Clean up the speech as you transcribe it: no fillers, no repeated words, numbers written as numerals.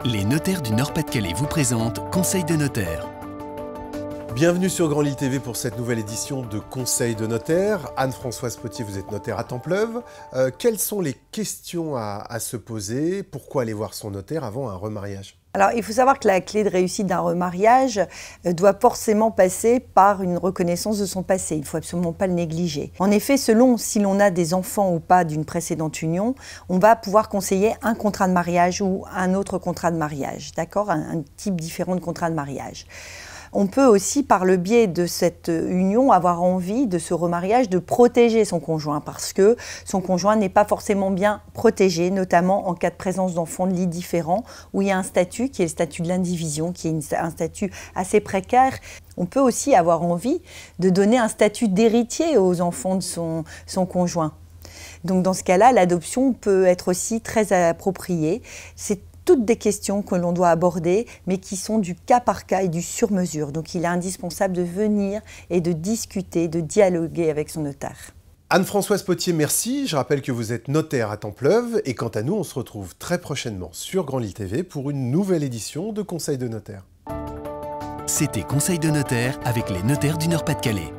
Les notaires du Nord-Pas-de-Calais vous présentent Conseil de notaire. Bienvenue sur Grand Lille TV pour cette nouvelle édition de Conseil de notaire. Anne-Françoise Potier, vous êtes notaire à Templeuve. Quelles sont les questions à se poser? Pourquoi aller voir son notaire avant un remariage? Alors, il faut savoir que la clé de réussite d'un remariage doit forcément passer par une reconnaissance de son passé. Il ne faut absolument pas le négliger. En effet, selon si l'on a des enfants ou pas d'une précédente union, on va pouvoir conseiller un contrat de mariage ou un autre contrat de mariage, d'accord? Un type différent de contrat de mariage. On peut aussi, par le biais de cette union, avoir envie de ce remariage de protéger son conjoint parce que son conjoint n'est pas forcément bien protégé, notamment en cas de présence d'enfants de lits différents où il y a un statut qui est le statut de l'indivision, qui est un statut assez précaire. On peut aussi avoir envie de donner un statut d'héritier aux enfants de son conjoint. Donc dans ce cas-là, l'adoption peut être aussi très appropriée. C'est toutes des questions que l'on doit aborder, mais qui sont du cas par cas et du sur-mesure. Donc il est indispensable de venir et de discuter, de dialoguer avec son notaire. Anne-Françoise Potier, merci. Je rappelle que vous êtes notaire à Templeuve. Et quant à nous, on se retrouve très prochainement sur Grand Lille TV pour une nouvelle édition de Conseil de notaire. C'était Conseil de notaire avec les notaires du Nord-Pas-de-Calais.